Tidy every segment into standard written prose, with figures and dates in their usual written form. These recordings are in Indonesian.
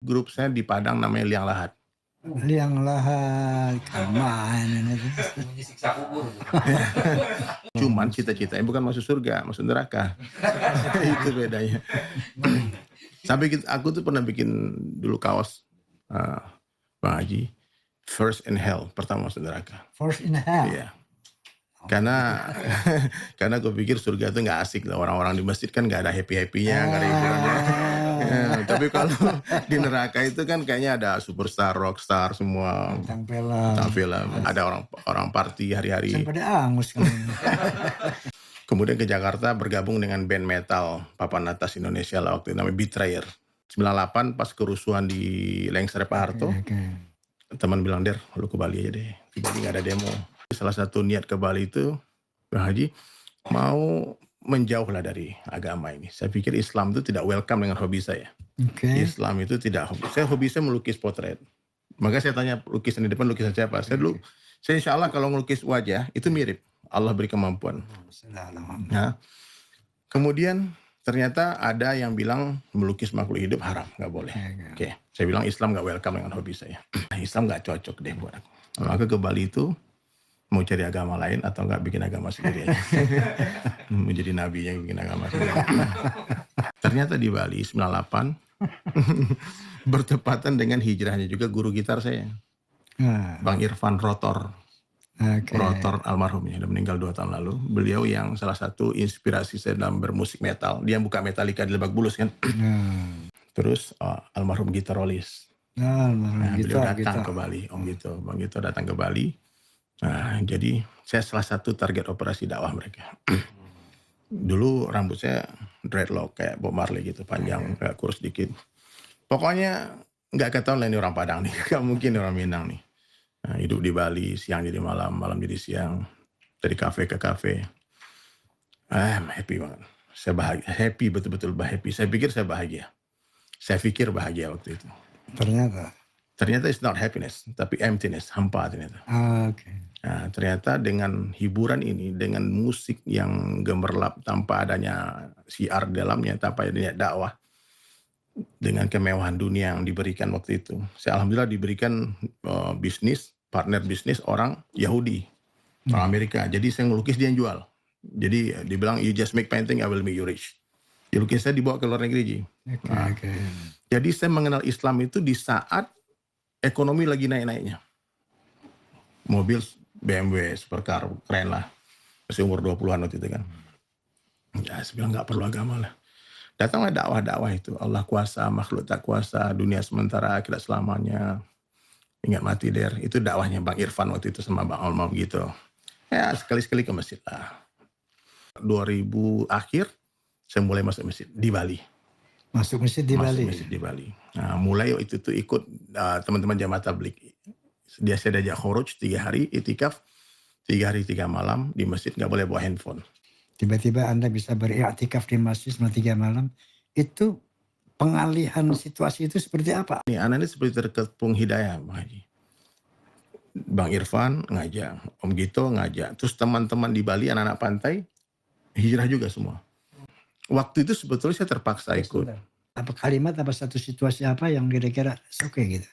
grup saya di Padang namanya Liang Lahat. Liang Lahat, kemana itu? Siksa kubur. Cuman cita-citanya bukan masuk surga, masuk neraka. Itu bedanya. Sampai aku tuh pernah bikin dulu kaos, Bang Haji, First in Hell, pertama masuk neraka. First in Hell. Iya. Karena gue pikir surga itu nggak asik lah, orang-orang di masjid kan nggak ada happy-happynya, nggak ada hiburannya. Ya, tapi kalau di neraka itu kan kayaknya ada superstar, rockstar semua. Tentang film. Ada orang party hari-hari. Sampai ada angus kan. Kemudian ke Jakarta bergabung dengan band metal papan atas Indonesia lah waktu itu namanya Betrayer. 98 pas kerusuhan di Lengser Pak Harto. Teman bilang, Der, lu ke Bali aja deh. Di Bali gak ada demo. Salah satu niat ke Bali itu, Bang Haji, mau menjauh lah dari agama ini. Saya pikir Islam itu tidak welcome dengan hobi saya. Islam itu tidak hobi. Hobi saya melukis potret. Maka saya tanya lukisan di depan lukisan siapa? Saya insya Allah kalau ngelukis wajah itu mirip. Allah beri kemampuan. Nah, kemudian ternyata ada yang bilang melukis makhluk hidup haram, nggak boleh. Oke. Saya bilang Islam nggak welcome dengan hobi saya. Islam nggak cocok deh buat aku. Maka ke Bali itu mau cari agama lain atau nggak bikin agama sendiri aja. Menjadi nabi yang bikin agama sendiri. Ternyata di Bali 98 bertepatan dengan hijrahnya juga guru gitar saya, Bang Irfan Rotor. Rotor almarhumnya udah meninggal 2 tahun lalu. Beliau yang salah satu inspirasi saya dalam bermusik metal. Dia buka Metallica di Lebak Bulus kan. Terus almarhum gitarolis. Beliau datang ke Bali. Bang Gito datang ke Bali. Nah, jadi saya salah satu target operasi dakwah mereka. Dulu rambut saya dreadlock kayak Bob Marley gitu, panjang, kayak kurus dikit. Pokoknya nggak ketahuan lah ini orang Padang nih, nggak mungkin orang Minang nih. Nah, hidup di Bali, siang jadi malam, malam jadi siang, dari kafe ke kafe. Happy banget. Saya bahagia, happy, betul-betul happy. Saya pikir saya bahagia. Saya pikir bahagia waktu itu. Ternyata it's not happiness, tapi emptiness, hampa ternyata. Nah, ternyata dengan hiburan ini, dengan musik yang gemerlap tanpa adanya siar dalamnya, tanpa adanya dakwah, dengan kemewahan dunia yang diberikan waktu itu. Saya alhamdulillah diberikan partner bisnis orang Yahudi, orang Amerika. Jadi saya ngelukis, dia yang jual. Jadi dibilang, you just make painting, I will make you rich. Ya, lukis saya dibawa ke luar negeri. Jadi saya mengenal Islam itu di saat ekonomi lagi naik-naiknya. Mobil BMW, supercar, keren lah. Masih umur 20-an waktu itu kan. Ya, saya bilang gak perlu agama lah. Datanglah dakwah-dakwah itu. Allah kuasa, makhluk tak kuasa, dunia sementara, akhirat selamanya. Ingat mati, Der. Itu dakwahnya Bang Irfan waktu itu sama Bang Almam gitu. Ya, sekali-sekali ke masjid lah. 2000 akhir, saya mulai masuk masjid di Bali. Masuk masjid di Bali. Nah, mulai itu tuh ikut teman-teman jamaah tabligh. Saya diajak khuruj 3 hari, itikaf, 3 hari 3 malam di masjid, nggak boleh bawa handphone. Tiba-tiba Anda bisa beriktikaf di masjid selama 3 malam. Itu pengalihan situasi itu seperti apa? Anak ini seperti terkepung hidayah, Bang Haji. Bang Irfan ngajak, Om Gito ngajak. Terus teman-teman di Bali, anak-anak pantai, hijrah juga semua. Waktu itu sebetulnya saya terpaksa ikut. Apa kalimat, apa satu situasi apa yang kira-kira oke gitu?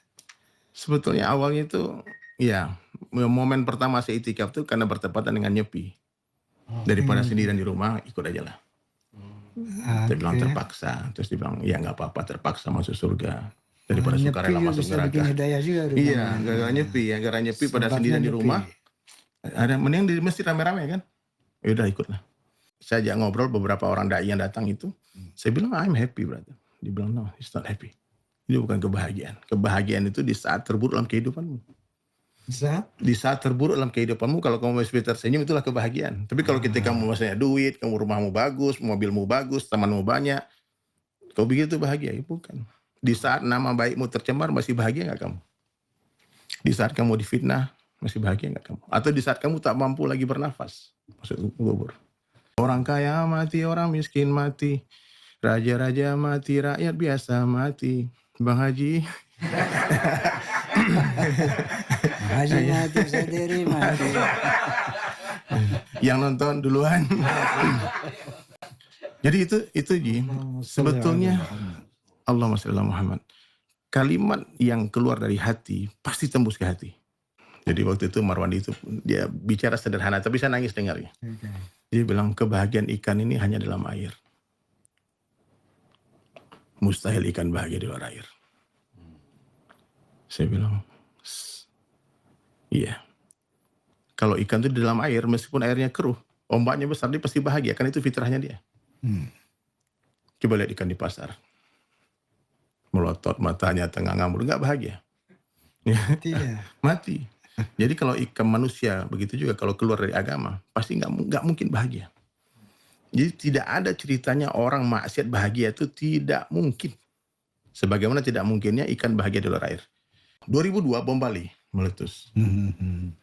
Sebetulnya awalnya itu, ya momen pertama saya itikaf itu karena bertepatan dengan nyepi. Daripada sendirian di rumah, ikut aja lah. Dia bilang terpaksa. Terus dia bilang, ya gak apa-apa, terpaksa masuk surga. Daripada sukarela masuk neraka. Iya, gara-gara nyepi pada sendirian di rumah. Ada mending di masjid rame-rame kan. Ya udah ikutlah. Saya ajak ngobrol beberapa orang dai yang datang itu. Saya bilang, I'm happy brother. Dia bilang, no, it's not happy. Ini bukan kebahagiaan. Kebahagiaan itu di saat terburuk dalam kehidupanmu. Di saat terburuk dalam kehidupanmu, kalau kamu masih tersenyum, itulah kebahagiaan. Tapi kalau ketika kamu masih duit, kamu rumahmu bagus, mobilmu bagus, temanmu banyak, kau pikir itu bahagia? Ya, bukan. Di saat nama baikmu tercemar, masih bahagia gak kamu? Di saat kamu difitnah, masih bahagia gak kamu? Atau di saat kamu tak mampu lagi bernafas, masuk kubur. Orang kaya mati, orang miskin mati, raja-raja mati, rakyat biasa mati. Bang Haji. Haji mati sendiri mati. Yang nonton duluan. Jadi itu Ji, sebetulnya Allahumma sholli ala Muhammad. kalimat yang keluar dari hati pasti tembus ke hati. Jadi waktu itu Marwandi itu dia bicara sederhana, tapi saya nangis dengarnya. Dia bilang kebahagiaan ikan ini hanya dalam air. Mustahil ikan bahagia di luar air. Saya bilang, iya. Kalau ikan itu di dalam air, meskipun airnya keruh, ombaknya besar, dia pasti bahagia. Kan itu fitrahnya dia. Coba lihat ikan di pasar. Melotot matanya, tengah ngambur, nggak bahagia. Mati. Jadi kalau ikan manusia, begitu juga kalau keluar dari agama, pasti nggak mungkin bahagia. Jadi tidak ada ceritanya orang maksiat bahagia, itu tidak mungkin. Sebagaimana tidak mungkinnya ikan bahagia di luar air. 2002 bom Bali meletus.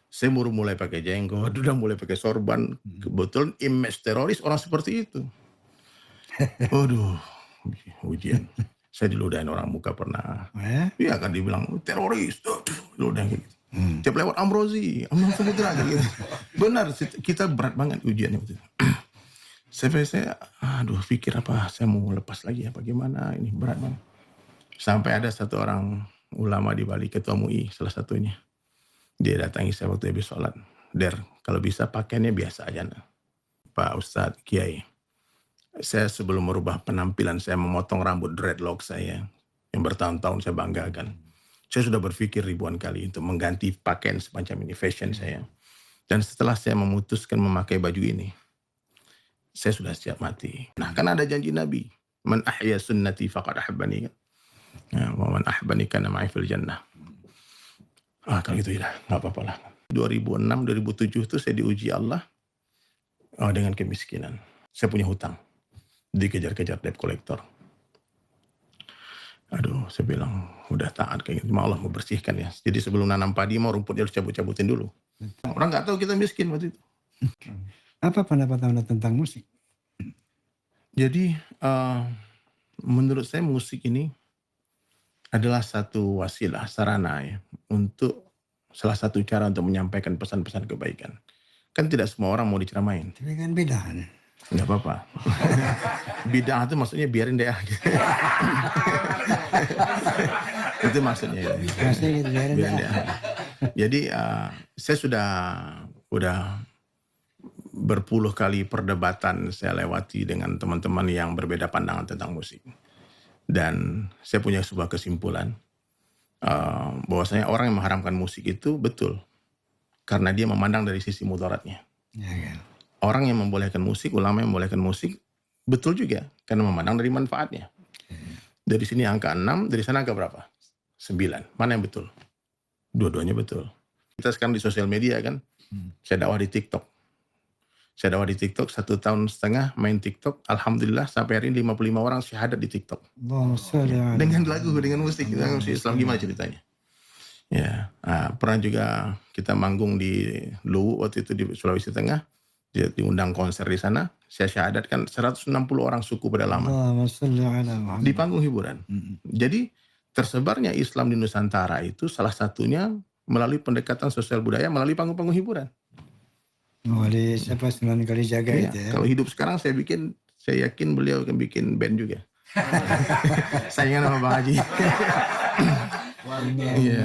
Saya baru mulai pakai jenggot, udah mulai pakai sorban. Kebetulan image teroris orang seperti itu. Waduh, ujian. Saya diludahin orang muka pernah. Iya kan dibilang teroris. Diludahin gitu. Tiap lewat Amrozi Samudra gitu. Benar, kita berat banget ujiannya waktu itu. Saya aduh pikir apa, saya mau lepas lagi apa gimana, ini berat banget. Sampai ada satu orang ulama di Bali, ketua MUI salah satunya. Dia datangi saya waktu habis sholat. Der, kalau bisa pakaiannya biasa aja. Nah. Pak Ustadz Kiai, saya sebelum merubah penampilan, saya memotong rambut dreadlock saya. Yang bertahun-tahun saya banggakan. Saya sudah berpikir ribuan kali untuk mengganti pakaian semacam ini, fashion saya. Dan setelah saya memutuskan memakai baju ini, saya sudah siap mati. Nah kan ada janji Nabi. Man ahya sunnati faqad ahabbani. Wa man ahabbani kana ma'i fil jannah. Kalau gitu ya, nggak apa-apa lah. 2006, 2007 itu saya diuji Allah dengan kemiskinan. Saya punya hutang. Dikejar-kejar debt collector. Aduh, saya bilang, udah taat kayak gitu. Allah mau bersihkan ya. Jadi sebelum nanam padi, mau rumputnya harus cabut-cabutin dulu. Orang nggak tahu kita miskin waktu itu. Apa pendapat Anda tentang musik? Jadi, menurut saya musik ini adalah satu wasilah, sarana ya, untuk salah satu cara untuk menyampaikan pesan-pesan kebaikan. Kan tidak semua orang mau diceramain. Tapi kan beda. Nggak apa-apa. Bid'ah itu maksudnya biarin deh. Itu maksudnya. Gitu, biarin deh. Jadi saya udah berpuluh kali perdebatan saya lewati dengan teman-teman yang berbeda pandangan tentang musik. Dan saya punya sebuah kesimpulan bahwasanya orang yang mengharamkan musik itu betul karena dia memandang dari sisi mudaratnya. Ya. Orang yang membolehkan musik, ulama yang membolehkan musik betul juga karena memandang dari manfaatnya. Dari sini angka 6, dari sana angka berapa? 9. Mana yang betul? Dua-duanya betul. Kita sekarang di sosial media kan, saya dakwah di TikTok. Saya dakwah di TikTok 1,5 tahun main TikTok. Alhamdulillah sampai hari ini 55 orang syahadat di TikTok. Dengan lagu, dengan musik. Dengan musik Islam gimana ceritanya? Ya, pernah juga kita manggung di Luwu waktu itu di Sulawesi Tengah. Dia diundang konser di sana. Saya syahadatkan 160 orang suku pedalaman. Di panggung hiburan. Jadi tersebarnya Islam di Nusantara itu salah satunya melalui pendekatan sosial budaya melalui panggung-panggung hiburan. Oleh siapa Sunan Kalijaga itu ya. Kalau hidup sekarang saya yakin beliau akan bikin band juga. Saingan sama Bang Haji. Iya,